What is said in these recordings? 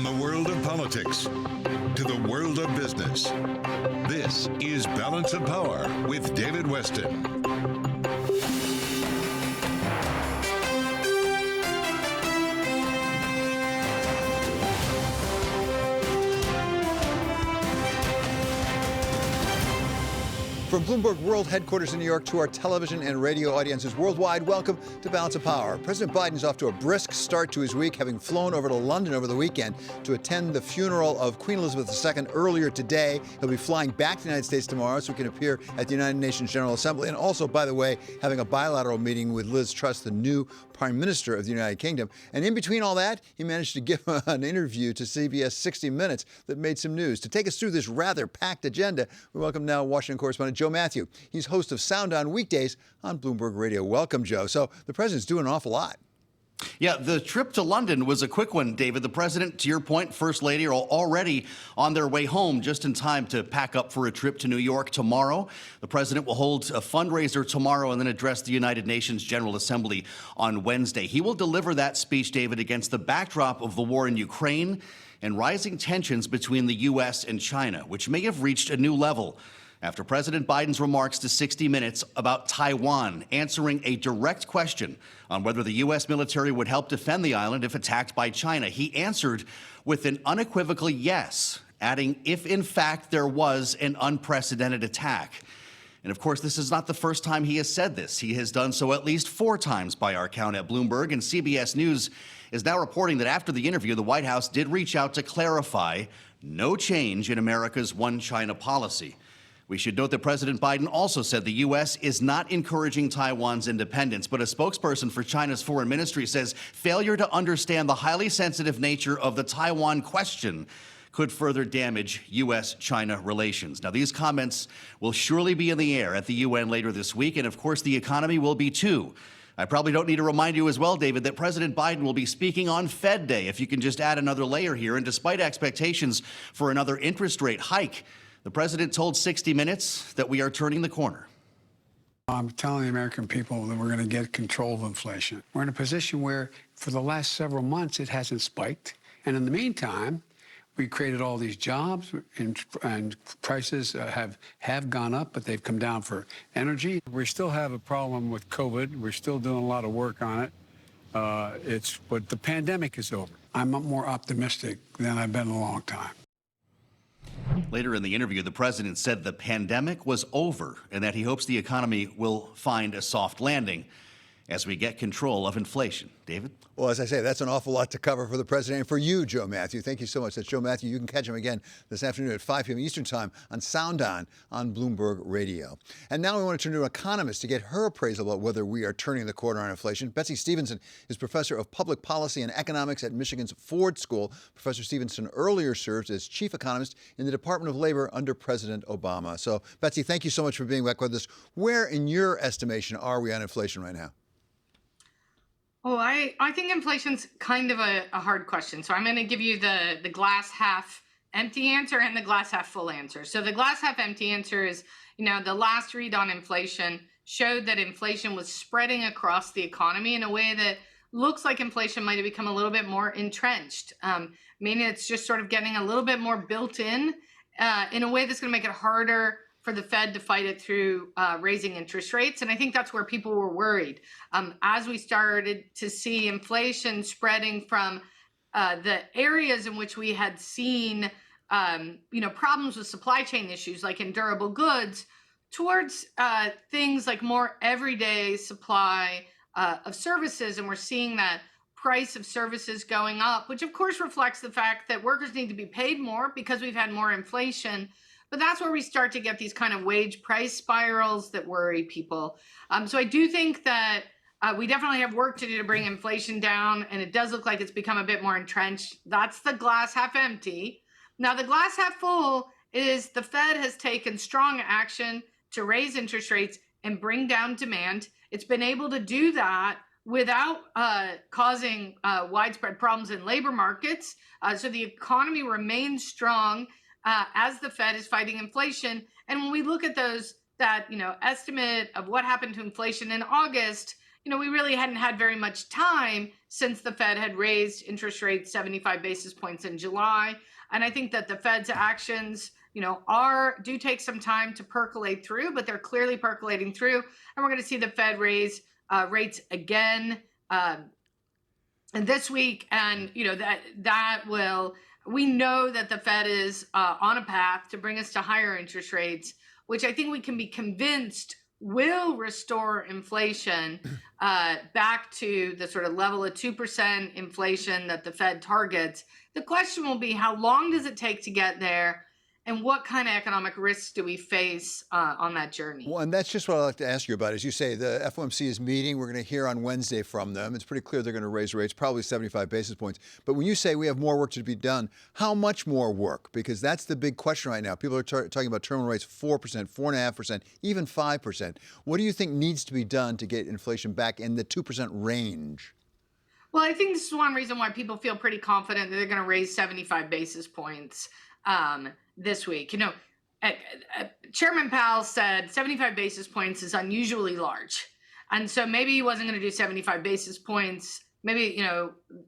From the world of politics to the world of business, this is Balance of Power with David Weston. From Bloomberg World Headquarters in New York to our television and radio audiences worldwide, welcome to Balance of Power. President Biden's off to a brisk start to his week, having flown over to London over the weekend to attend the funeral of Queen Elizabeth II earlier today. He'll be flying back to the United States tomorrow so he can appear at the United Nations General Assembly. And also, by the way, having a bilateral meeting with Liz Truss, the new Prime Minister of the United Kingdom. And in between all that, he managed to give an interview to CBS 60 Minutes that made some news. To take us through this rather packed agenda, we welcome now Washington correspondent Joe Matthew. He's host of Sound On weekdays on Bloomberg Radio. Welcome, Joe. So the president's doing an awful lot. Yeah, the trip to London was a quick one, David. The president, to your point, First Lady are already on their way home just in time to pack up for a trip to New York tomorrow. The president will hold a fundraiser tomorrow and then address the United Nations General Assembly on Wednesday. He will deliver that speech, David, against the backdrop of the war in Ukraine and rising tensions between the U.S. and China, which may have reached a new level after President Biden's remarks to 60 Minutes about Taiwan, answering a direct question on whether the U.S. military would help defend the island if attacked by China. He answered with an unequivocal yes, adding, if in fact there was an unprecedented attack. And of course, this is not the first time he has said this. He has done so at least 4 times by our count at Bloomberg, and CBS News is now reporting that after the interview, the White House did reach out to clarify no change in America's one China policy. We should note that President Biden also said the U.S. is not encouraging Taiwan's independence, but a spokesperson for China's foreign ministry says failure to understand the highly sensitive nature of the Taiwan question could further damage U.S.-China relations. Now, these comments will surely be in the air at the UN later this week, and of course, the economy will be too. I probably don't need to remind you as well, David, that President Biden will be speaking on Fed Day, if you can just add another layer here. And despite expectations for another interest rate hike, the president told 60 Minutes that we are turning the corner. I'm telling the American people that we're going to get control of inflation. We're in a position where for the last several months it hasn't spiked. And in the meantime, we created all these jobs and prices have gone up, but they've come down for energy. We still have a problem with COVID. We're still doing a lot of work on it. But the pandemic is over. I'm more optimistic than I've been in a long time. Later in the interview, the president said the pandemic was over and that he hopes the economy will find a soft landing as we get control of inflation. David? Well, as I say, that's an awful lot to cover for the president and for you, Joe Matthew. Thank you so much. That's Joe Matthew. You can catch him again this afternoon at 5 p.m. Eastern Time on Sound On Bloomberg Radio. And now we want to turn to an economist to get her appraisal about whether we are turning the corner on inflation. Betsy Stevenson is professor of public policy and economics at Michigan's Ford School. Professor Stevenson earlier served as chief economist in the Department of Labor under President Obama. So, Betsy, thank you so much for being back with us. Where, in your estimation, are we on inflation right now? Oh, I think inflation's kind of a hard question. So I'm going to give you the glass half empty answer and the glass half full answer. So the glass half empty answer is, the last read on inflation showed that inflation was spreading across the economy in a way that looks like inflation might have become a little bit more entrenched. Meaning it's just sort of getting a little bit more built in a way that's going to make it harder for the Fed to fight it through raising interest rates. And I think that's where people were worried. As we started to see inflation spreading from the areas in which we had seen, problems with supply chain issues, like in durable goods, towards things like more everyday supply of services. And we're seeing that price of services going up, which of course reflects the fact that workers need to be paid more because we've had more inflation. But that's where we start to get these kind of wage price spirals that worry people. So I do think that we definitely have work to do to bring inflation down, and it does look like it's become a bit more entrenched. That's the glass half empty. Now, the glass half full is the Fed has taken strong action to raise interest rates and bring down demand. It's been able to do that without causing widespread problems in labor markets. So the economy remains strong as the Fed is fighting inflation. And when we look at that estimate of what happened to inflation in August, we really hadn't had very much time since the Fed had raised interest rates 75 basis points in July. And I think that the Fed's actions, do take some time to percolate through, but they're clearly percolating through. And we're going to see the Fed raise rates again this week. And, we know that the Fed is on a path to bring us to higher interest rates, which I think we can be convinced will restore inflation back to the sort of level of 2% inflation that the Fed targets. The question will be, how long does it take to get there? And what kind of economic risks do we face on that journey? Well, and that's just what I'd like to ask you about. As you say, the FOMC is meeting. We're going to hear on Wednesday from them. It's pretty clear they're going to raise rates, probably 75 basis points. But when you say we have more work to be done, how much more work? Because that's the big question right now. People are talking about terminal rates 4%, 4.5%, even 5%. What do you think needs to be done to get inflation back in the 2% range? Well, I think this is one reason why people feel pretty confident that they're going to raise 75 basis points this week. Chairman Powell said 75 basis points is unusually large. And so maybe he wasn't going to do 75 basis points. Maybe,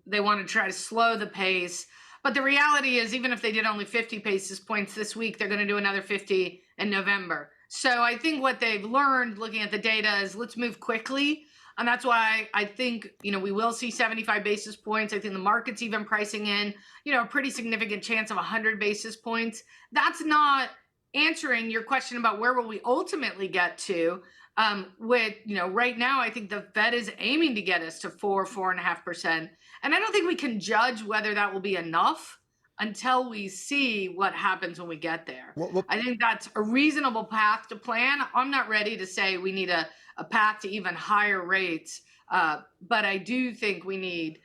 they want to try to slow the pace. But the reality is, even if they did only 50 basis points this week, they're going to do another 50 in November. So I think what they've learned looking at the data is let's move quickly. And that's why I think, we will see 75 basis points. I think the market's even pricing in, a pretty significant chance of 100 basis points. That's not answering your question about where will we ultimately get to. Right now, I think the Fed is aiming to get us to 4.5%. And I don't think we can judge whether that will be enough until we see what happens when we get there. I think that's a reasonable path to plan. I'm not ready to say we need a path to even higher rates, but I do think we need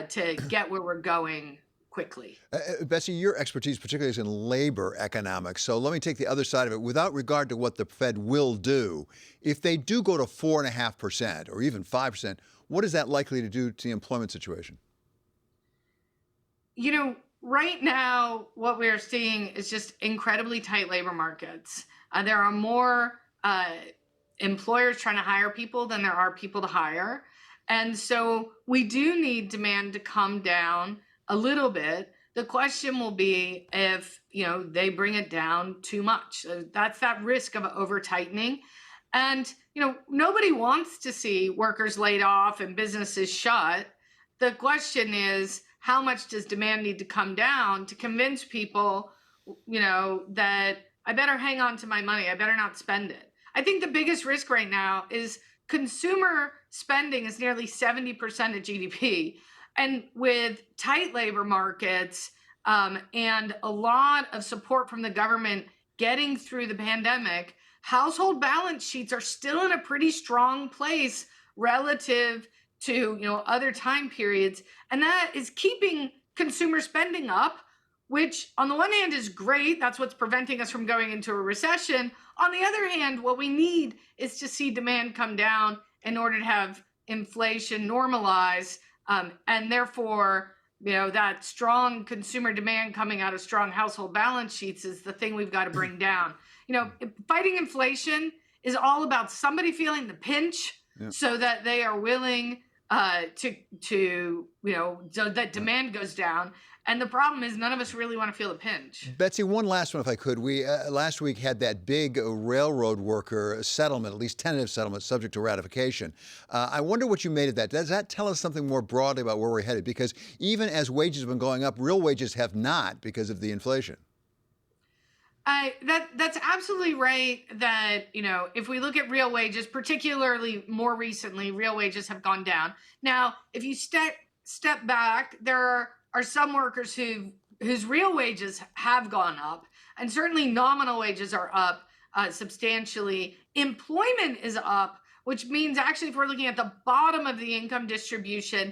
to get where we're going quickly. Betsy, your expertise particularly is in labor economics. So let me take the other side of it. Without regard to what the Fed will do, if they do go to 4.5% or even 5%, what is that likely to do to the employment situation? Right now, what we're seeing is just incredibly tight labor markets. There are more employers trying to hire people than there are people to hire. And so we do need demand to come down a little bit. The question will be if, they bring it down too much. That's that risk of over tightening. And, nobody wants to see workers laid off and businesses shut. The question is, how much does demand need to come down to convince people, that I better hang on to my money, I better not spend it? I think the biggest risk right now is consumer spending is nearly 70% of GDP. And with tight labor markets and a lot of support from the government getting through the pandemic, household balance sheets are still in a pretty strong place relative to other time periods. And that is keeping consumer spending up, which on the one hand is great. That's what's preventing us from going into a recession. On the other hand, what we need is to see demand come down in order to have inflation normalize. And therefore, that strong consumer demand coming out of strong household balance sheets is the thing we've got to bring down. Fighting inflation is all about somebody feeling the pinch so that they are willing so that demand goes down. And the problem is none of us really want to feel the pinch. Betsy, one last one, if I could. We last week had that big railroad worker settlement, at least tentative settlement, subject to ratification. I wonder what you made of that. Does that tell us something more broadly about where we're headed? Because even as wages have been going up, real wages have not because of the inflation. That's absolutely right that, if we look at real wages, particularly more recently, real wages have gone down. Now, if you step back, there are some workers whose real wages have gone up, and certainly nominal wages are up substantially. Employment is up, which means actually if we're looking at the bottom of the income distribution,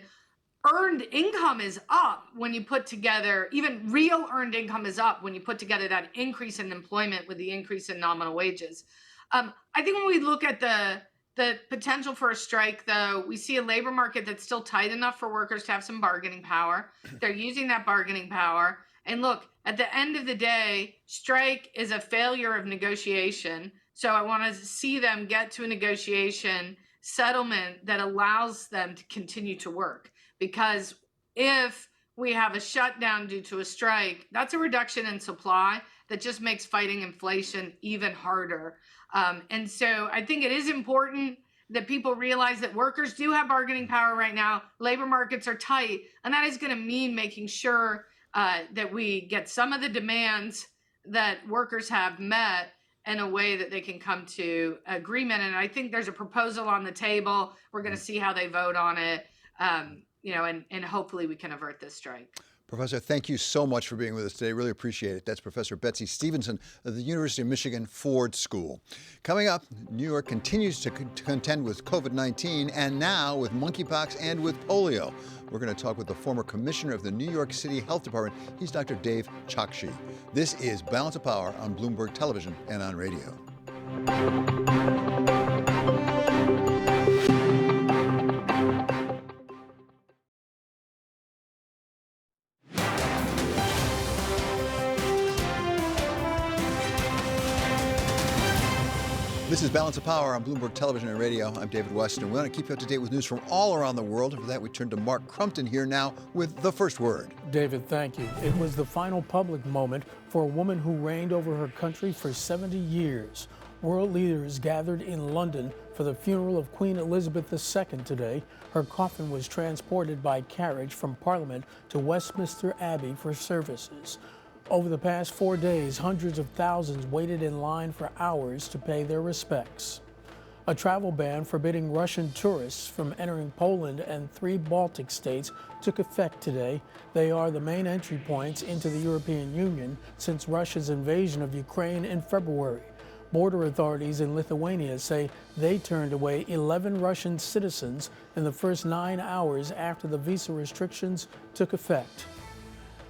earned income is up when you put together, even real earned income is up when you put together that increase in employment with the increase in nominal wages. I think when we look at the potential for a strike, though, we see a labor market that's still tight enough for workers to have some bargaining power. They're using that bargaining power. And look, at the end of the day, strike is a failure of negotiation. So I want to see them get to a negotiation settlement that allows them to continue to work. Because if we have a shutdown due to a strike, that's a reduction in supply that just makes fighting inflation even harder. And so I think it is important that people realize that workers do have bargaining power right now. Labor markets are tight, and that is going to mean making sure that we get some of the demands that workers have met in a way that they can come to agreement. And I think there's a proposal on the table. We're going to see how they vote on it, and hopefully we can avert this strike. Professor, thank you so much for being with us today. Really appreciate it. That's Professor Betsy Stevenson of the University of Michigan Ford School. Coming up, New York continues to contend with COVID-19 and now with monkeypox and with polio. We're going to talk with the former commissioner of the New York City Health Department. He's Dr. Dave Chokshi. This is Balance of Power on Bloomberg Television and on radio. This is Balance of Power on Bloomberg Television and Radio. I'm David Weston. We want to keep you up to date with news from all around the world. And for that, we turn to Mark Crumpton here now with the first word. David, thank you. It was the final public moment for a woman who reigned over her country for 70 years. World leaders gathered in London for the funeral of Queen Elizabeth II today. Her coffin was transported by carriage from Parliament to Westminster Abbey for services. Over the past 4 days, hundreds of thousands waited in line for hours to pay their respects. A travel ban forbidding Russian tourists from entering Poland and 3 Baltic states took effect today. They are the main entry points into the European Union since Russia's invasion of Ukraine in February. Border authorities in Lithuania say they turned away 11 Russian citizens in the first 9 hours after the visa restrictions took effect.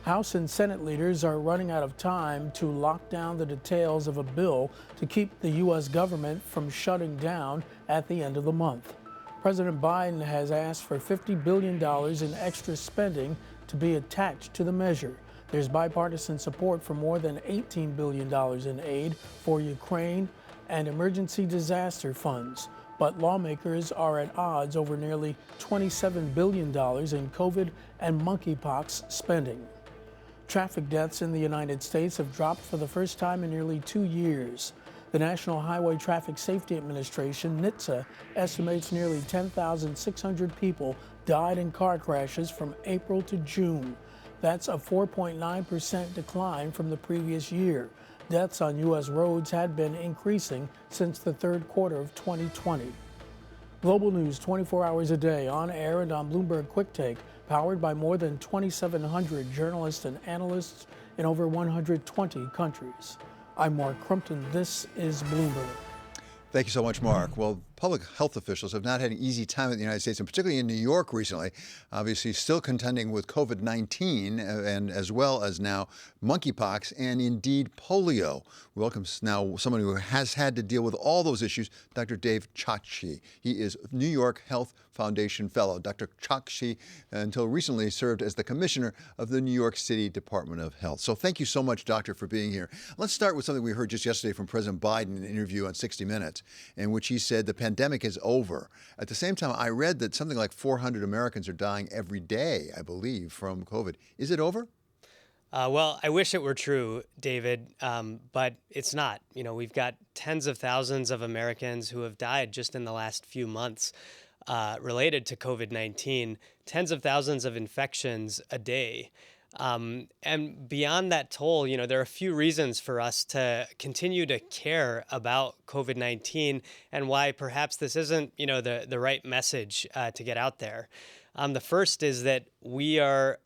House and Senate leaders are running out of time to lock down the details of a bill to keep the U.S. government from shutting down at the end of the month. President Biden has asked for $50 billion in extra spending to be attached to the measure. There's bipartisan support for more than $18 billion in aid for Ukraine and emergency disaster funds. But lawmakers are at odds over nearly $27 billion in COVID and monkeypox spending. Traffic deaths in the United States have dropped for the first time in nearly 2 years. The National Highway Traffic Safety Administration, NHTSA, estimates nearly 10,600 people died in car crashes from April to June. That's a 4.9% decline from the previous year. Deaths on U.S. roads had been increasing since the third quarter of 2020. Global news 24 hours a day, on air and on Bloomberg Quick Take, powered by more than 2,700 journalists and analysts in over 120 countries. I'm Mark Crumpton. This is Bloomberg. Thank you so much, Mark. Well, public health officials have not had an easy time in the United States, and particularly in New York recently, obviously still contending with COVID-19 and as well as now monkeypox and indeed polio. We welcome now someone who has had to deal with all those issues, Dr. Dave Chokshi. He is New York Health Foundation Fellow. Dr. Chokshi, until recently, served as the commissioner of the New York City Department of Health. So thank you so much, Doctor, for being here. Let's start with something we heard just yesterday from President Biden in an interview on 60 Minutes, in which he said the pandemic is over. At the same time, I read that something like 400 Americans are dying every day, I believe, from COVID. Is it over? Well, I wish it were true, David, but it's not. You know, we've got tens of thousands of Americans who have died just in the last few months related to COVID-19, tens of thousands of infections a day. And beyond that toll, you know, there are a few reasons for us to continue to care about COVID-19 and why perhaps this isn't, you know, the right message to get out there. The first is that we are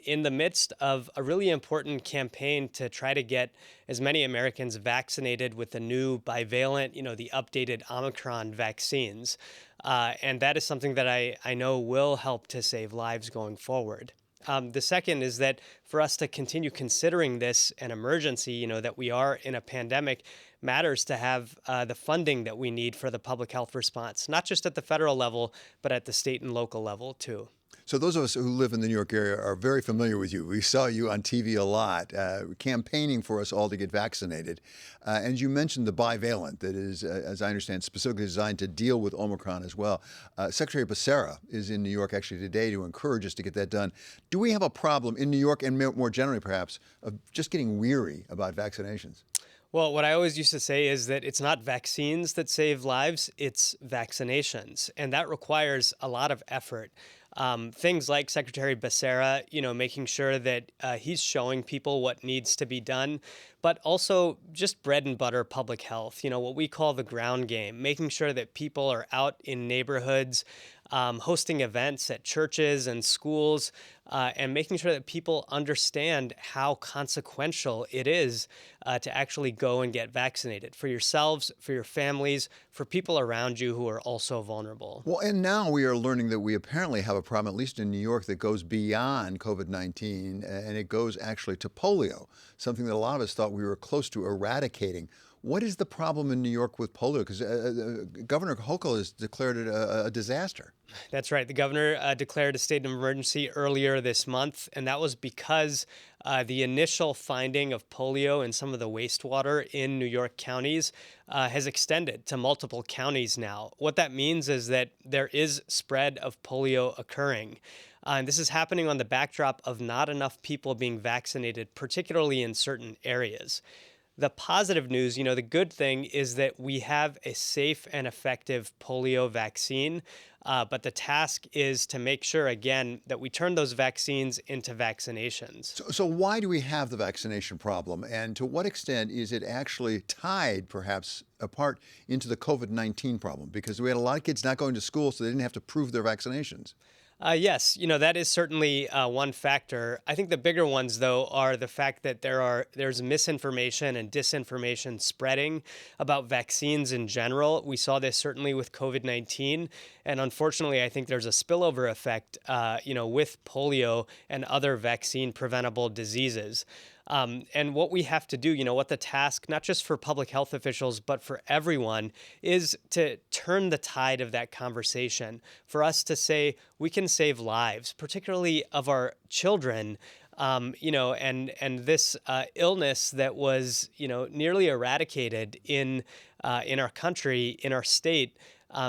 in the midst of a really important campaign to try to get as many Americans vaccinated with the new bivalent, you know, the updated Omicron vaccines. And that is something that I know will help to save lives going forward. The second is that for us to continue considering this an emergency, you know, that we are in a pandemic, matters to have the funding that we need for the public health response, not just at the federal level, but at the state and local level, too. So those of us who live in the New York area are very familiar with you. We saw you on TV a lot, campaigning for us all to get vaccinated. And you mentioned the bivalent that is, as I understand, specifically designed to deal with Omicron as well. Secretary Becerra is in New York actually today to encourage us to get that done. Do we have a problem in New York and more generally perhaps of just getting weary about vaccinations? Well, what I always used to say is that it's not vaccines that save lives, it's vaccinations. And that requires a lot of effort. Things like Secretary Becerra, making sure that he's showing people what needs to be done, but also just bread and butter public health, what we call the ground game, making sure that people are out in neighborhoods, hosting events at churches and schools, and making sure that people understand how consequential it is to actually go and get vaccinated for yourselves, for your families, for people around you who are also vulnerable. Well, and now we are learning that we apparently have a problem, at least in New York, that goes beyond COVID-19, and it goes actually to polio, something that a lot of us thought we were close to eradicating. What is the problem in New York with polio? Because Governor Hochul has declared it a disaster. That's right. The governor declared a state of emergency earlier this month, and that was because the initial finding of polio in some of the wastewater in New York counties has extended to multiple counties now. What that means is that there is spread of polio occurring. And this is happening on the backdrop of not enough people being vaccinated, particularly in certain areas. The positive news, the good thing is that we have a safe and effective polio vaccine, but the task is to make sure, again, that we turn those vaccines into vaccinations. So why do we have the vaccination problem? And to what extent is it actually tied, perhaps, apart into the COVID-19 problem? Because we had a lot of kids not going to school, so they didn't have to prove their vaccinations. Yes, that is certainly one factor. I think the bigger ones, though, are the fact that there's misinformation and disinformation spreading about vaccines in general. We saw this certainly with COVID-19, and unfortunately, I think there's a spillover effect, with polio and other vaccine-preventable diseases. And what we have to do, what the task, not just for public health officials, but for everyone, is to turn the tide of that conversation, for us to say we can save lives, particularly of our children, and this illness that was, nearly eradicated in our country, in our state,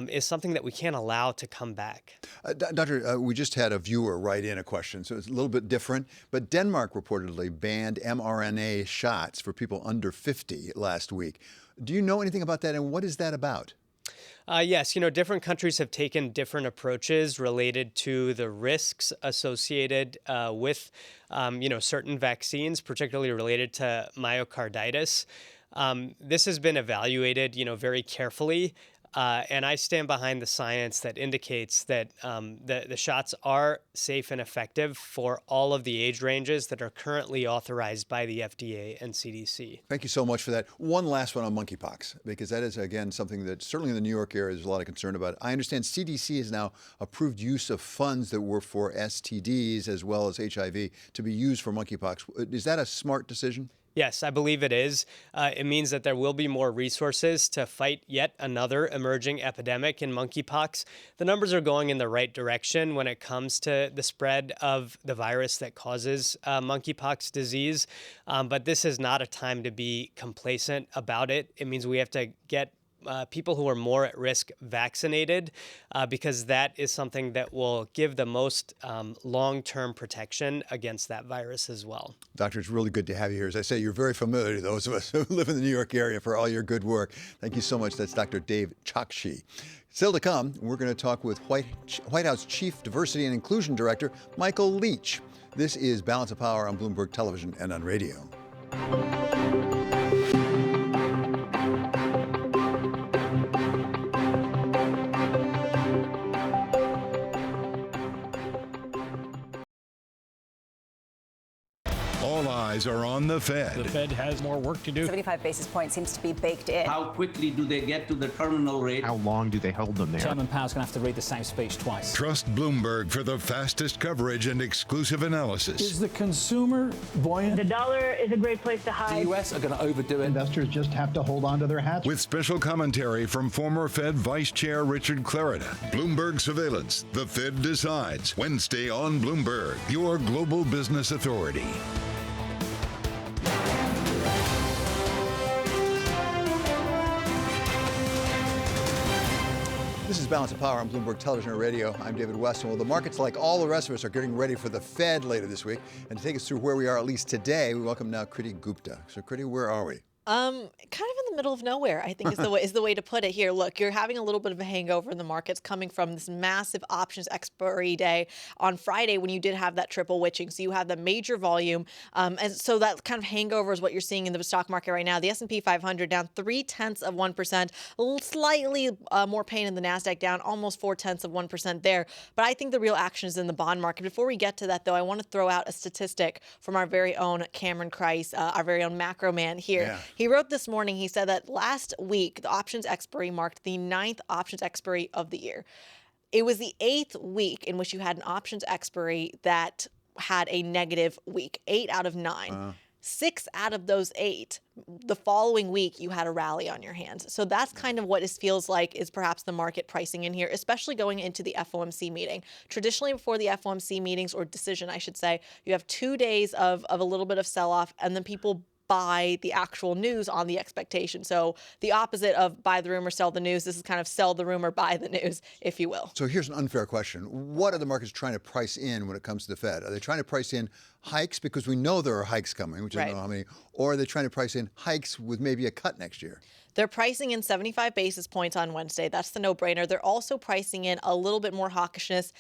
is something that we can't allow to come back. Doctor, we just had a viewer write in a question, so it's a little bit different. But Denmark reportedly banned mRNA shots for people under 50 last week. Do you know anything about that, and what is that about? Yes, different countries have taken different approaches related to the risks associated with, certain vaccines, particularly related to myocarditis. This has been evaluated, very carefully. And I stand behind the science that indicates that the shots are safe and effective for all of the age ranges that are currently authorized by the FDA and CDC. Thank you so much for that. One last one on monkeypox, because that is, again, something that certainly in the New York area there's a lot of concern about. I understand CDC has now approved use of funds that were for STDs as well as HIV to be used for monkeypox. Is that a smart decision? Yes, I believe it is. It means that there will be more resources to fight yet another emerging epidemic in monkeypox. The numbers are going in the right direction when it comes to the spread of the virus that causes monkeypox disease. But this is not a time to be complacent about it. It means we have to get people who are more at risk vaccinated, because that is something that will give the most long-term protection against that virus as well. Doctor, it's really good to have you here. As I say, you're very familiar to those of us who live in the New York area for all your good work. Thank you so much. That's Dr. Dave Chokshi. Still to come, we're going to talk with White House Chief Diversity and Inclusion Director Michael Leach. This is Balance of Power on Bloomberg Television and on radio. All eyes are on the Fed. The Fed has more work to do. 75 basis points seems to be baked in. How quickly do they get to the terminal rate? How long do they hold them there? Chairman Powell's going to have to read the same speech twice. Trust Bloomberg for the fastest coverage and exclusive analysis. Is the consumer buoyant? The dollar is a great place to hide. The U.S. are going to overdo it. Investors just have to hold on to their hats. With special commentary from former Fed Vice Chair Richard Clarida. Bloomberg Surveillance. The Fed decides. Wednesday on Bloomberg, your global business authority. This is Balance of Power on Bloomberg Television and Radio. I'm David Weston. Well, the markets, like all the rest of us, are getting ready for the Fed later this week. And to take us through where we are, at least today, we welcome now Kriti Gupta. So, Kriti, where are we? Kind of in the middle of nowhere, I think is the way to put it here. Look, you're having a little bit of a hangover in the markets coming from this massive options expiry day on Friday when you did have that triple witching. So you have the major volume. And so that kind of hangover is what you're seeing in the stock market right now. The S&P 500 down 0.3%, slightly more pain in the NASDAQ, down almost 0.4% there. But I think the real action is in the bond market. Before we get to that, though, I want to throw out a statistic from our very own Cameron Crisis, our very own macro man here. Yeah. He wrote this morning, he said that last week, the options expiry marked the 9th options expiry of the year. It was the 8th week in which you had an options expiry that had a negative week, 8 out of 9. 6 out of those 8, the following week, you had a rally on your hands. So that's kind of what it feels like is perhaps the market pricing in here, especially going into the FOMC meeting. Traditionally, before the FOMC meetings, or decision, I should say, you have 2 days of a little bit of sell-off, and then people buy the actual news on the expectation. So the opposite of buy the rumor, sell the news. This is kind of sell the rumor, buy the news, if you will. So here's an unfair question. What are the markets trying to price in when it comes to the Fed? Are they trying to price in hikes because we know there are hikes coming, which I don't know how many, or are they trying to price in hikes with maybe a cut next year? They're pricing in 75 basis points on Wednesday. That's the no-brainer. They're also pricing in a little bit more hawkishness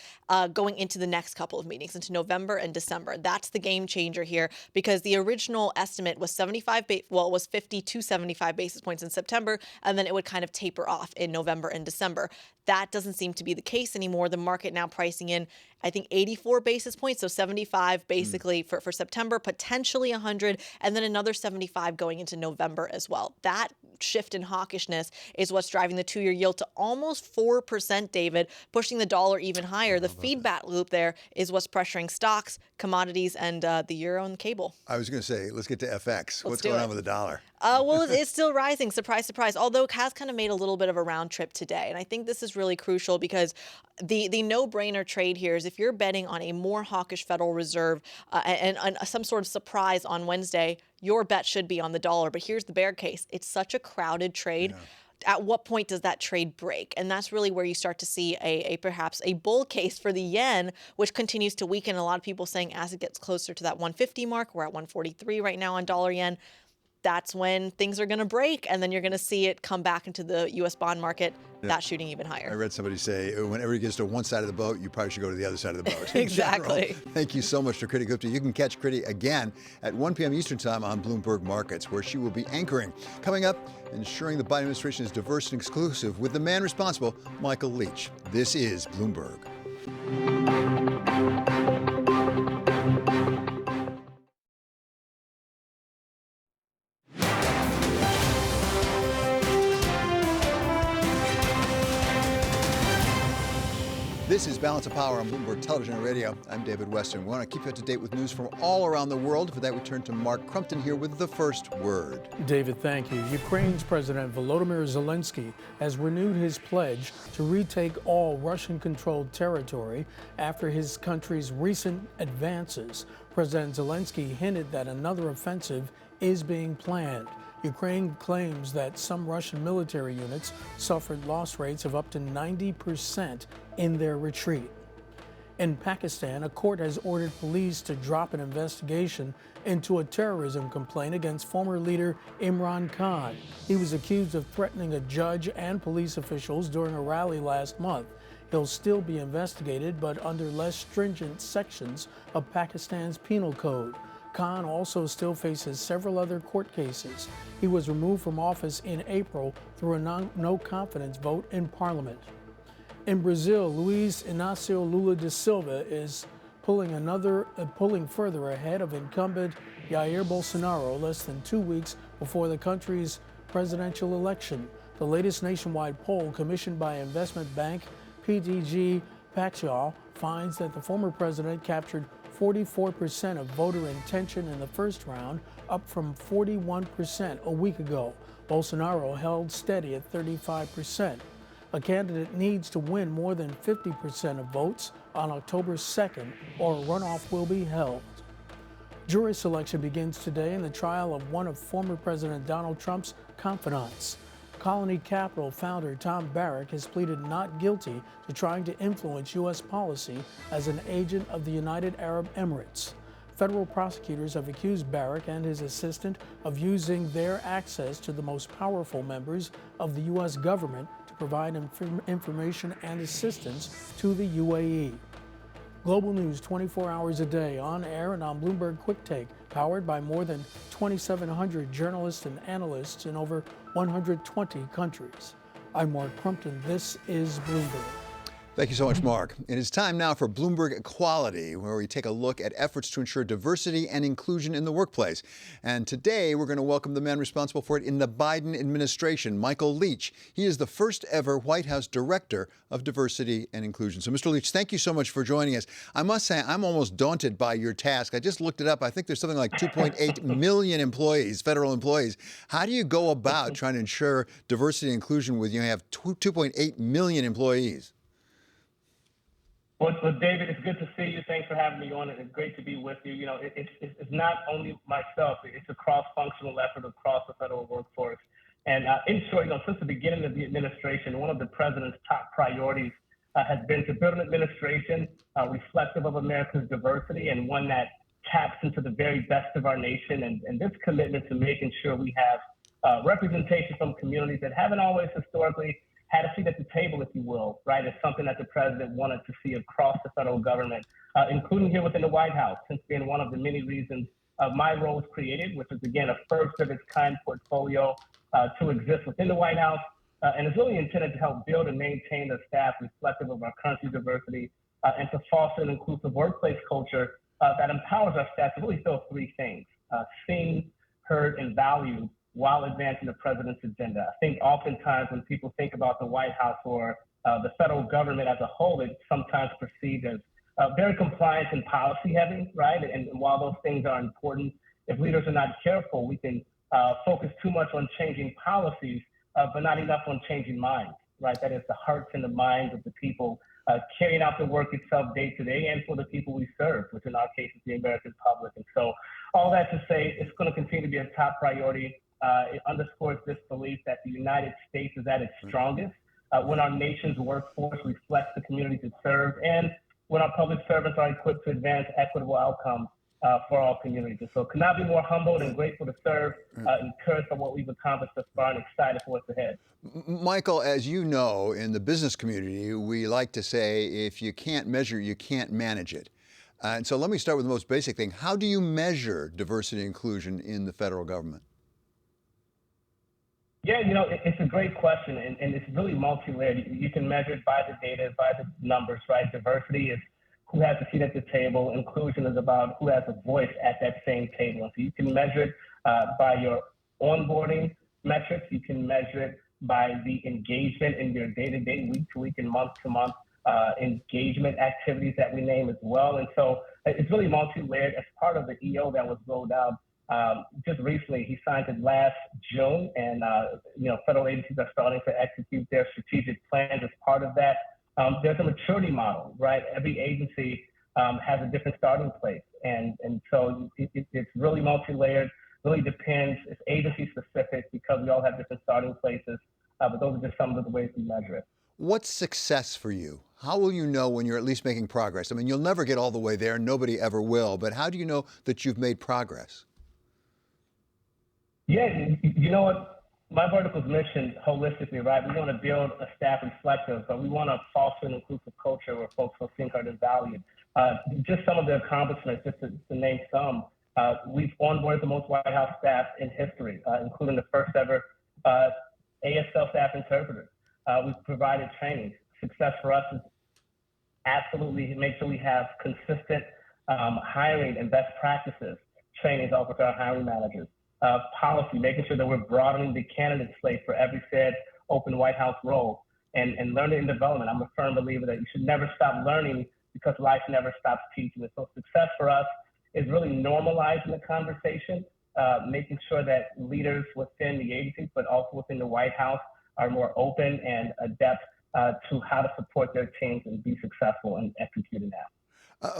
going into the next couple of meetings, into November and December. That's the game changer here, because the original estimate was 50 to 75 basis points in September, and then it would kind of taper off in November and December. That doesn't seem to be the case anymore. The market now pricing in, I think, 84 basis points, so 75 basically for September, potentially 100, and then another 75 going into November as well. That shift in hawkishness is what's driving the 2-year yield to almost 4%, David, pushing the dollar even higher. The feedback loop there is what's pressuring stocks, commodities, and the euro and cable. I was going to say, let's get to FX. What's going on with the dollar? Well, it's still rising, surprise, surprise, although it has kind of made a little bit of a round trip today. And I think this is really crucial because the no-brainer trade here is if you're betting on a more hawkish Federal Reserve and some sort of surprise on Wednesday, your bet should be on the dollar. But here's the bear case. It's such a crowded trade. Yeah. At what point does that trade break? And that's really where you start to see perhaps a bull case for the yen, which continues to weaken. A lot of people saying as it gets closer to that 150 mark, we're at 143 right now on dollar yen. That's when things are going to break, and then you're going to see it come back into the U.S. bond market, that shooting even higher. I read somebody say, whenever it gets to one side of the boat, you probably should go to the other side of the boat. Exactly. Thank you so much to Kriti Gupta. You can catch Kriti again at 1 p.m. Eastern Time on Bloomberg Markets, where she will be anchoring. Coming up, ensuring the Biden administration is diverse and exclusive with the man responsible, Michael Leach. This is Bloomberg. This is Balance of Power on Bloomberg Television and Radio. I'm David Weston. We want to keep you up to date with news from all around the world. For that, we turn to Mark Crumpton here with the first word. David, thank you. Ukraine's President Volodymyr Zelensky has renewed his pledge to retake all Russian-controlled territory after his country's recent advances. President Zelensky hinted that another offensive is being planned. Ukraine claims that some Russian military units suffered loss rates of up to 90% in their retreat. In Pakistan, a court has ordered police to drop an investigation into a terrorism complaint against former leader Imran Khan. He was accused of threatening a judge and police officials during a rally last month. He'll still be investigated, but under less stringent sections of Pakistan's penal code. Khan also still faces several other court cases. He was removed from office in April through a no-confidence vote in Parliament. In Brazil, Luiz Inácio Lula da Silva is pulling further ahead of incumbent Jair Bolsonaro less than 2 weeks before the country's presidential election. The latest nationwide poll commissioned by investment bank PTG Pactual finds that the former president captured 44% of voter intention in the first round, up from 41% a week ago. Bolsonaro held steady at 35%. A candidate needs to win more than 50% of votes on October 2nd, or a runoff will be held. Jury selection begins today in the trial of one of former President Donald Trump's confidants. Colony Capital founder Tom Barrack has pleaded not guilty to trying to influence U.S. policy as an agent of the United Arab Emirates. Federal prosecutors have accused Barrack and his assistant of using their access to the most powerful members of the U.S. government to provide information and assistance to the UAE. Global news 24 hours a day, on air and on Bloomberg Quick Take, powered by more than 2,700 journalists and analysts in over 120 countries. I'm Mark Crumpton. This is Bloomberg. Thank you so much, Mark. It is time now for Bloomberg Equality, where we take a look at efforts to ensure diversity and inclusion in the workplace. And today, we're going to welcome the man responsible for it in the Biden administration, Michael Leach. He is the first ever White House Director of Diversity and Inclusion. So, Mr. Leach, thank you so much for joining us. I must say, I'm almost daunted by your task. I just looked it up. I think there's something like 2.8 million employees, federal employees. How do you go about trying to ensure diversity and inclusion when you have 2.8 million employees? Well, David, it's good to see you. Thanks for having me on. It's great to be with you. You know, it's not only myself. It's a cross-functional effort across the federal workforce. And in short, you know, since the beginning of the administration, one of the president's top priorities has been to build an administration reflective of America's diversity and one that taps into the very best of our nation. And this commitment to making sure we have representation from communities that haven't always historically had a seat at the table, if you will, right? It's something that the president wanted to see across the federal government, including here within the White House, since being one of the many reasons my role was created, which is, again, a first of its kind portfolio to exist within the White House, and is really intended to help build and maintain a staff reflective of our country's diversity and to foster an inclusive workplace culture that empowers our staff to really fill three things: seen, heard, and valued, while advancing the president's agenda. I think oftentimes when people think about the White House or the federal government as a whole, it's sometimes perceived as very compliance and policy heavy, right? And while those things are important, if leaders are not careful, we can focus too much on changing policies, but not enough on changing minds, right? That is the hearts and the minds of the people carrying out the work itself day to day and for the people we serve, which in our case is the American public. And so all that to say, it's going to continue to be a top priority. It underscores this belief that the United States is at its strongest when our nation's workforce reflects the communities it serves and when our public servants are equipped to advance equitable outcomes for all communities. And so could not be more humbled and grateful to serve, encouraged by what we've accomplished thus far and excited for what's ahead. Michael, as you know, in the business community, we like to say, if you can't measure, you can't manage it. And so let me start with the most basic thing. How do you measure diversity and inclusion in the federal government? Yeah, you know, it's a great question, and it's really multi-layered. You can measure it by the data, by the numbers, right? Diversity is who has a seat at the table. Inclusion is about who has a voice at that same table. And so you can measure it by your onboarding metrics. You can measure it by the engagement in your day-to-day, week-to-week, and month-to-month engagement activities that we name as well. And so it's really multi-layered. As part of the EO that was rolled out just recently, he signed it last June, and you know, federal agencies are starting to execute their strategic plans as part of that. There's a maturity model, right? Every agency has a different starting place, and so it's really multi-layered. Really depends. It's agency specific because we all have different starting places, but those are just some of the ways we measure it. What's success for you? How will you know when you're at least making progress? I mean, you'll never get all the way there. Nobody ever will. But how do you know that you've made progress? Yeah, you know what? My vertical's mission holistically, right? We want to build a staff reflective, but we want to foster an inclusive culture where folks feel seen, heard, and valued. Just some of the accomplishments, just to name some, we've onboarded the most White House staff in history, including the first ever ASL staff interpreter. We've provided training. Success for us is absolutely make sure we have consistent hiring and best practices trainings offered to our hiring managers. Policy, making sure that we're broadening the candidate slate for every said open White House role, and learning and development. I'm a firm believer that you should never stop learning because life never stops teaching. And so success for us is really normalizing the conversation, making sure that leaders within the agency, but also within the White House, are more open and adept to how to support their teams and be successful in executing that.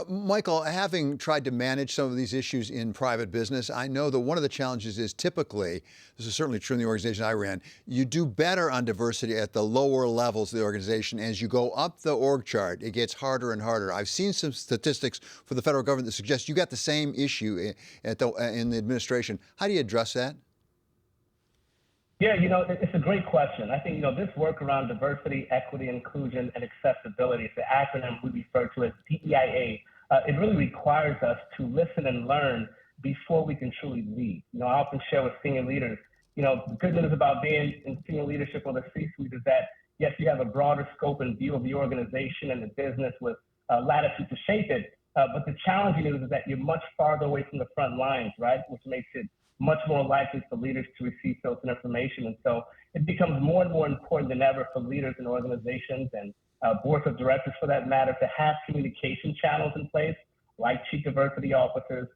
Michael, having tried to manage some of these issues in private business, I know that one of the challenges is typically, this is certainly true in the organization I ran, you do better on diversity at the lower levels of the organization. As you go up the org chart, it gets harder and harder. I've seen some statistics for the federal government that suggest you got the same issue in the administration. How do you address that? Yeah, it's a great question. I think, this work around diversity, equity, inclusion, and accessibility, it's the acronym we refer to as DEIA. It really requires us to listen and learn before we can truly lead. I often share with senior leaders, the good news about being in senior leadership or the C-suite is that, yes, you have a broader scope and view of the organization and the business with latitude to shape it. But the challenging news is that you're much farther away from the front lines, right? Which makes it much more likely for leaders to receive filtered information. And so it becomes more and more important than ever for leaders and organizations and boards of directors, for that matter, to have communication channels in place, like chief diversity officers,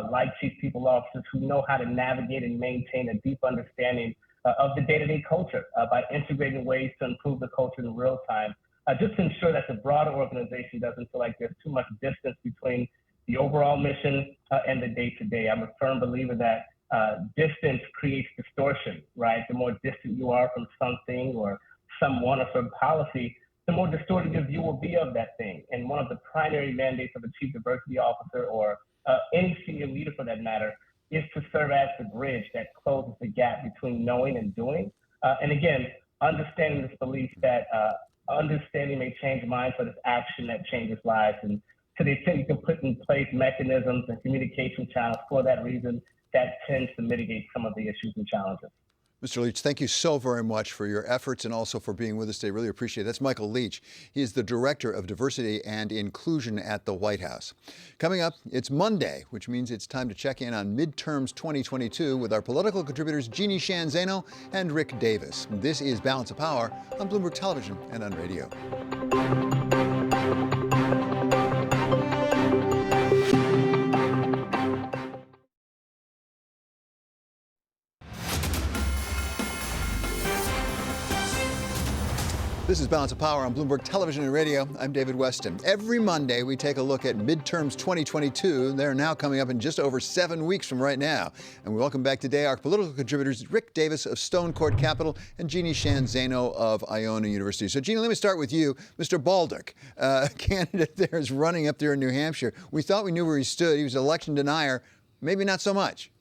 like chief people officers, who know how to navigate and maintain a deep understanding of the day-to-day culture by integrating ways to improve the culture in real time, just to ensure that the broader organization doesn't feel like there's too much distance between the overall mission and the day-to-day. I'm a firm believer that distance creates distortion, right? The more distant you are from something or someone or some policy, the more distorted your view will be of that thing. And one of the primary mandates of a chief diversity officer, or any senior leader for that matter, is to serve as the bridge that closes the gap between knowing and doing. And again, understanding this belief that understanding may change minds, but it's action that changes lives. And to the extent you can put in place mechanisms and communication channels for that reason, that tends to mitigate some of the issues and challenges. Mr. Leach, thank you so very much for your efforts and also for being with us today. Really appreciate it. That's Michael Leach. He is the Director of Diversity and Inclusion at the White House. Coming up, it's Monday, which means it's time to check in on midterms 2022 with our political contributors Jeannie Sheehan Zaino and Rick Davis. This is Balance of Power on Bloomberg Television and on radio. This is Balance of Power on Bloomberg Television and Radio. I'm David Weston. Every Monday, we take a look at midterms 2022. They're now coming up in just over 7 weeks from right now. And we welcome back today our political contributors, Rick Davis of Stone Court Capital and Jeannie Sheehan Zaino of Iona University. So, Jeannie, let me start with you. Mr. Baldock, candidate there, is running up there in New Hampshire. We thought we knew where he stood. He was an election denier. Maybe not so much.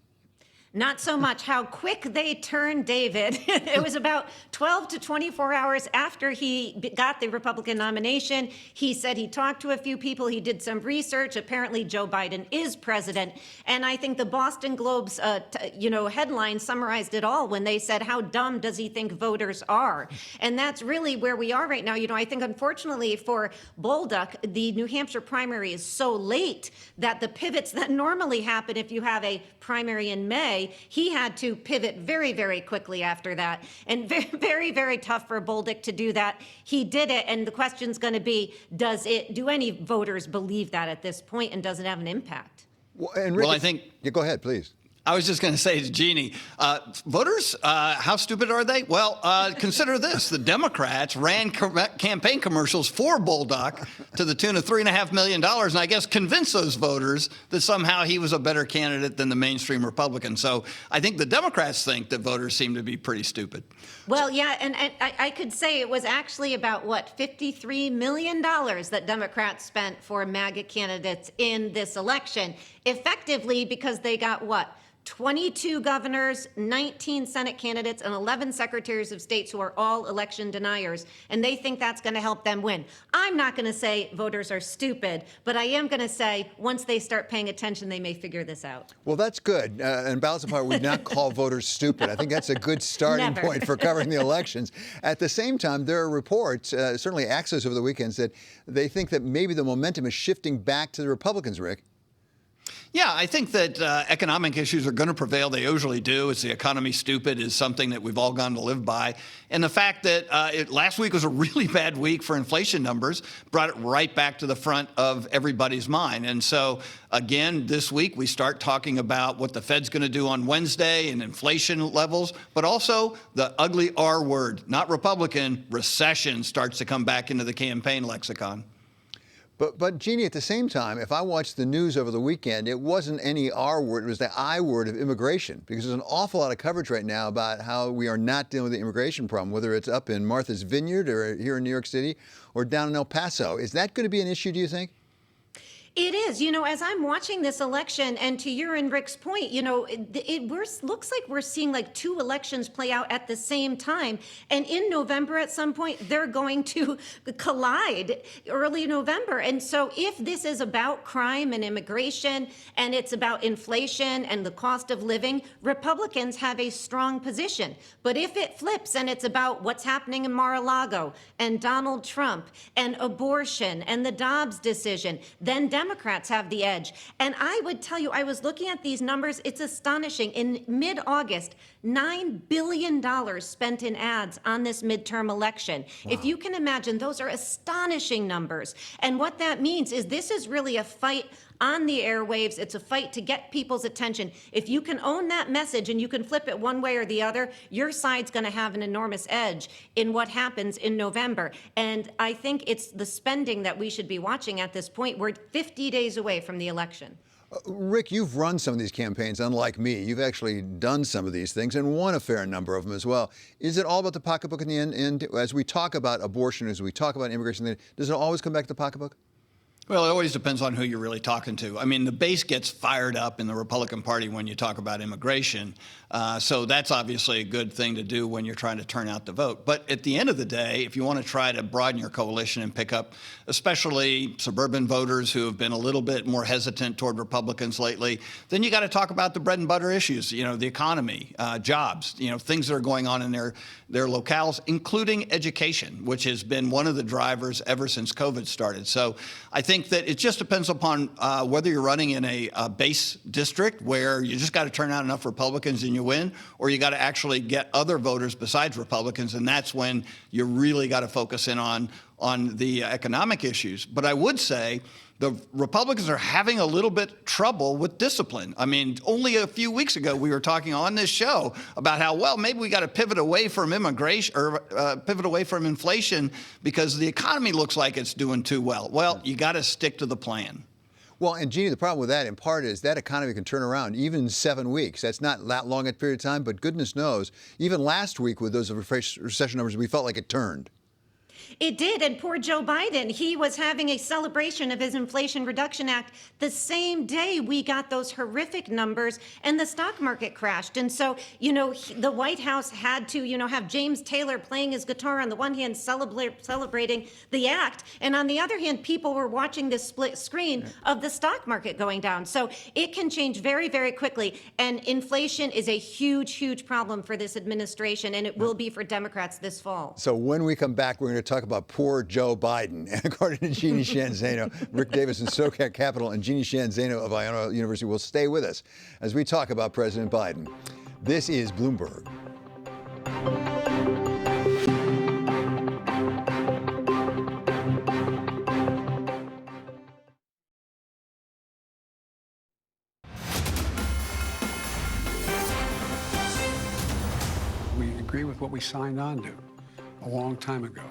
Not so much. How quick they turned David. It was about 12 to 24 hours after he got the Republican nomination. He said he talked to a few people. He did some research. Apparently, Joe Biden is president. And I think the Boston Globe's, headline summarized it all when they said, how dumb does he think voters are? And that's really where we are right now. I think, unfortunately, for Baldock, the New Hampshire primary is so late that the pivots that normally happen if you have a primary in May, he had to pivot very, very quickly after that. And very, very, very tough for Baldock to do that. He did it. And the question's going to be, do any voters believe that at this point, and does it have an impact? Well, and Rick, I think... Yeah, go ahead, please. I was just going to say to Jeannie, voters, how stupid are they? Well, consider this. The Democrats ran campaign commercials for Baldock to the tune of $3.5 million, and I guess convinced those voters that somehow he was a better candidate than the mainstream Republican. So I think the Democrats think that voters seem to be pretty stupid. Well, yeah, and I could say it was actually about, $53 million that Democrats spent for MAGA candidates in this election, effectively because they got, 22 governors, 19 Senate candidates, and 11 secretaries of states who are all election deniers, and they think that's going to help them win. I'm not going to say voters are stupid, but I am going to say once they start paying attention, they may figure this out. Well, that's good. And Balance of Power would not call voters stupid. I think that's a good starting point for covering the elections. At the same time, there are reports, certainly Axios over the weekends, that they think that maybe the momentum is shifting back to the Republicans, Rick. Yeah, I think that economic issues are going to prevail. They usually do. Is the economy stupid is something that we've all gone to live by. And the fact that last week was a really bad week for inflation numbers brought it right back to the front of everybody's mind. And so, again, this week we start talking about what the Fed's going to do on Wednesday and inflation levels, but also the ugly R word, not Republican, recession starts to come back into the campaign lexicon. But Jeannie, at the same time, if I watched the news over the weekend, it wasn't any R word, it was the I word of immigration, because there's an awful lot of coverage right now about how we are not dealing with the immigration problem, whether it's up in Martha's Vineyard or here in New York City or down in El Paso. Is that going to be an issue, do you think? It is. You know, as I'm watching this election, and to your and Rick's point, you know, it looks like we're seeing like two elections play out at the same time. And in November, at some point, they're going to collide early November. And so if this is about crime and immigration, and it's about inflation and the cost of living, Republicans have a strong position. But if it flips and it's about what's happening in Mar-a-Lago and Donald Trump and abortion and the Dobbs decision, then Democrats have the edge. And I would tell you, I was looking at these numbers. It's astonishing. In mid-August, $9 billion spent in ads on this midterm election. Wow. If you can imagine, those are astonishing numbers. And what that means is this is really a fight on the airwaves. It's a fight to get people's attention. If you can own that message and you can flip it one way or the other, your side's going to have an enormous edge in what happens in November. And I think it's the spending that we should be watching at this point. We're 50 days away from the election. Rick, you've run some of these campaigns, unlike me. You've actually done some of these things and won a fair number of them as well. Is it all about the pocketbook in the end? And as we talk about abortion, as we talk about immigration, does it always come back to the pocketbook? Well, it always depends on who you're really talking to. I mean, the base gets fired up in the Republican Party when you talk about immigration. So that's obviously a good thing to do when you're trying to turn out the vote. But at the end of the day, if you want to try to broaden your coalition and pick up especially suburban voters who have been a little bit more hesitant toward Republicans lately, then you got to talk about the bread and butter issues, you know, the economy, jobs, you know, things that are going on in their locales, including education, which has been one of the drivers ever since COVID started. So I think that it just depends upon whether you're running in a base district where you just got to turn out enough Republicans and you win, or you got to actually get other voters besides Republicans, and that's when you really got to focus in on the economic issues. But I would say the Republicans are having a little bit trouble with discipline. I mean, only a few weeks ago we were talking on this show about how, well, maybe we got to pivot away from immigration or pivot away from inflation because the economy looks like it's doing too well. Well, you got to stick to the plan. Well, and Jeannie, the problem with that in part is that economy can turn around even in 7 weeks. That's not that long a period of time, but goodness knows, even last week with those recession numbers, we felt like it turned. It did, and poor Joe Biden, he was having a celebration of his Inflation Reduction Act the same day we got those horrific numbers and the stock market crashed. And so, you know, the White House had to, you know, have James Taylor playing his guitar on the one hand, celebrating the act, and on the other hand, people were watching this split screen of the stock market going down. So it can change very, very quickly, and inflation is a huge, huge problem for this administration, and it will be for Democrats this fall. So when we come back, we're going to talk about poor Joe Biden. And according to Jeannie Sheehan Zaino, Rick Davis in SoCal Capital, and Jeannie Sheehan Zaino of Iona University will stay with us as we talk about President Biden. This is Bloomberg. We agree with what we signed on to a long time ago,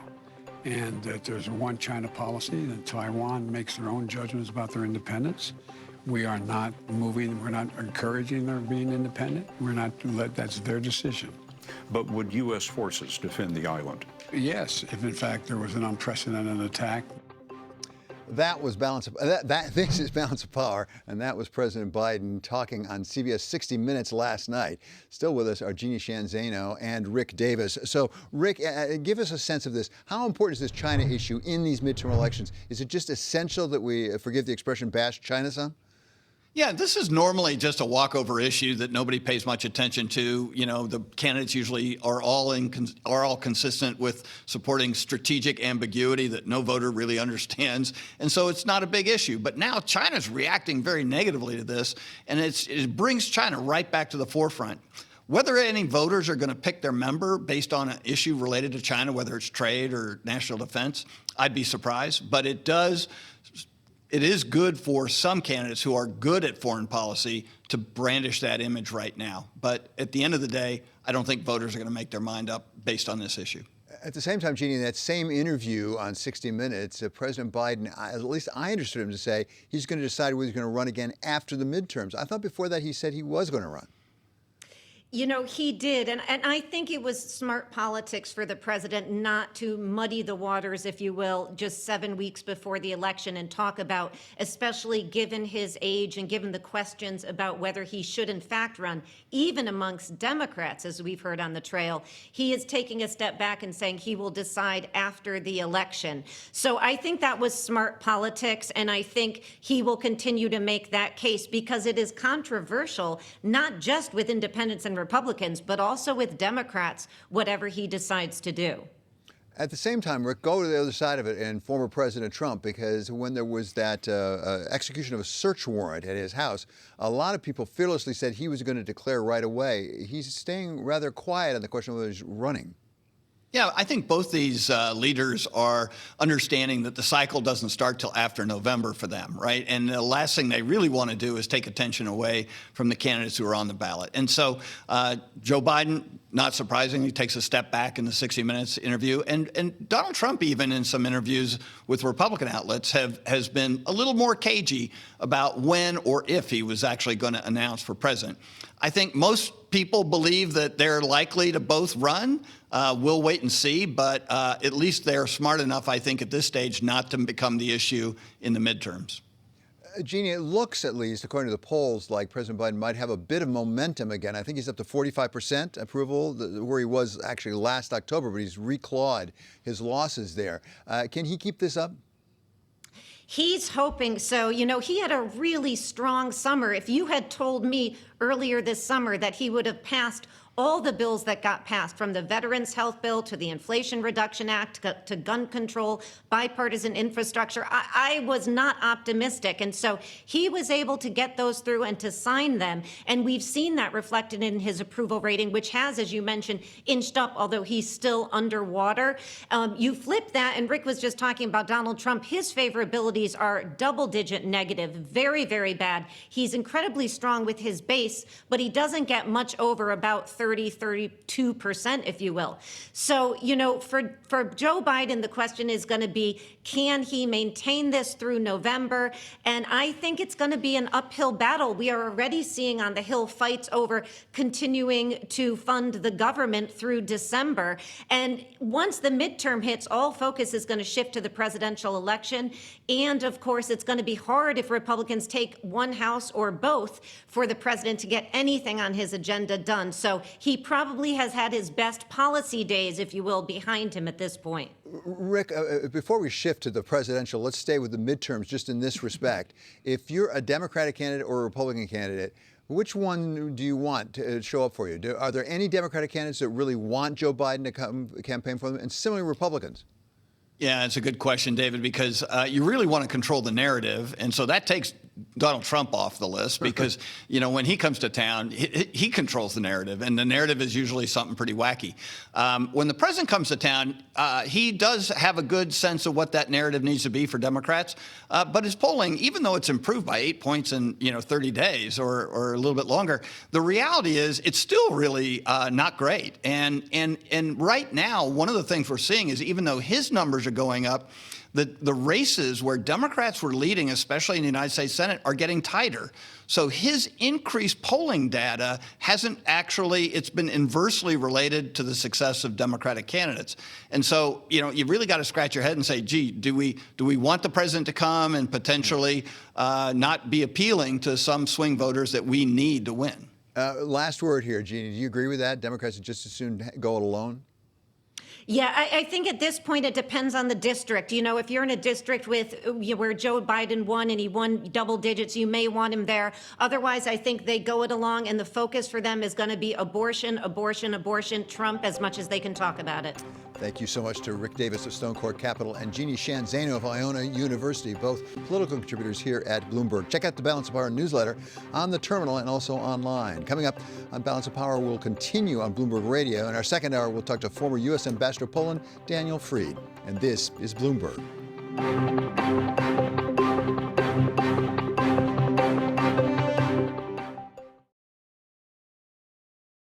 and that there's a one China policy, that Taiwan makes their own judgments about their independence. We are not moving, we're not encouraging their being independent. That's their decision. But would U.S. forces defend the island? Yes, if in fact there was an unprecedented attack. That was this is Balance of Power, and that was President Biden talking on CBS 60 Minutes last night. Still with us are Jeannie Sheehan Zaino and Rick Davis. So, Rick, give us a sense of this. How important is this China issue in these midterm elections? Is it just essential that we, forgive the expression, bash China some? Yeah, this is normally just a walkover issue that nobody pays much attention to. You know, the candidates usually are all consistent with supporting strategic ambiguity that no voter really understands, and so it's not a big issue. But now China's reacting very negatively to this, and it brings China right back to the forefront. Whether any voters are going to pick their member based on an issue related to China, whether it's trade or national defense, I'd be surprised. But it is good for some candidates who are good at foreign policy to brandish that image right now. But at the end of the day, I don't think voters are going to make their mind up based on this issue. At the same time, Jeannie, in that same interview on 60 Minutes, President Biden, at least I understood him to say, he's going to decide whether he's going to run again after the midterms. I thought before that he said he was going to run. You know, he did. And I think it was smart politics for the president not to muddy the waters, if you will, just 7 weeks before the election and talk about, especially given his age and given the questions about whether he should in fact run, even amongst Democrats, as we've heard on the trail. He is taking a step back and saying he will decide after the election. So I think that was smart politics, and I think he will continue to make that case because it is controversial, not just with independents and Republicans, but also with Democrats, whatever he decides to do. At the same time, Rick, go to the other side of it and former President Trump, because when there was that execution of a search warrant at his house, a lot of people fearlessly said he was going to declare right away. He's staying rather quiet on the question of whether he's running. Yeah, I think both these leaders are understanding that the cycle doesn't start till after November for them, right? And the last thing they really want to do is take attention away from the candidates who are on the ballot. And so Joe Biden, not surprisingly, takes a step back in the 60 Minutes interview. And Donald Trump, even in some interviews with Republican outlets, has been a little more cagey about when or if he was actually going to announce for president. I think most people believe that they're likely to both run. We'll wait and see, but at least they're smart enough, I think, at this stage not to become the issue in the midterms. Jeannie, it looks, at least, according to the polls, like President Biden might have a bit of momentum again. I think he's up to 45% approval, where he was actually last October, but he's reclawed his losses there. Can he keep this up? He's hoping so. You know, he had a really strong summer. If you had told me earlier this summer that he would have passed all the bills that got passed, from the Veterans Health Bill to the Inflation Reduction Act to gun control, bipartisan infrastructure, I was not optimistic. And so he was able to get those through and to sign them. And we've seen that reflected in his approval rating, which has, as you mentioned, inched up, although he's still underwater. You flip that, and Rick was just talking about Donald Trump. His favorabilities are double-digit negative, very, very bad. He's incredibly strong with his base, but he doesn't get much over about 32%, if you will. So, you know, for Joe Biden, the question is going to be, can he maintain this through November? And I think it's going to be an uphill battle. We are already seeing on the Hill fights over continuing to fund the government through December. And once the midterm hits, all focus is going to shift to the presidential election. And of course, it's going to be hard if Republicans take one house or both for the president to get anything on his agenda done. So he probably has had his best policy days, if you will, behind him at this point. Rick, before we shift to the presidential, let's stay with the midterms just in this respect. If you're a Democratic candidate or a Republican candidate, which one do you want to show up for you? Are there any Democratic candidates that really want Joe Biden to come campaign for them, and similarly Republicans? Yeah, it's a good question, David, because you really want to control the narrative. And so that takes Donald Trump off the list because, you know, when he comes to town, he controls the narrative. And the narrative is usually something pretty wacky. When the president comes to town, he does have a good sense of what that narrative needs to be for Democrats. But his polling, even though it's improved by 8 points in, 30 days or a little bit longer, the reality is it's still really not great. And right now, one of the things we're seeing is even though his numbers are going up, the races where Democrats were leading, especially in the United States Senate, are getting tighter. So his increased polling data hasn't actually, it's been inversely related to the success of Democratic candidates. And so, you really got to scratch your head and say, gee, do we want the president to come and potentially not be appealing to some swing voters that we need to win? Last word here, Jeannie. Do you agree with that? Democrats would just as soon go it alone? Yeah, I think at this point it depends on the district. If you're in a district with where Joe Biden won and he won double digits, you may want him there. Otherwise, I think they go it along, and the focus for them is going to be abortion, abortion, abortion, Trump, as much as they can talk about it. Thank you so much to Rick Davis of Stone Court Capital and Jeannie Shanzano of Iona University, both political contributors here at Bloomberg. Check out the Balance of Power newsletter on the terminal and also online. Coming up on Balance of Power, we'll continue on Bloomberg Radio. In our second hour, we'll talk to former U.S. Ambassador to Poland, Daniel Fried. And this is Bloomberg.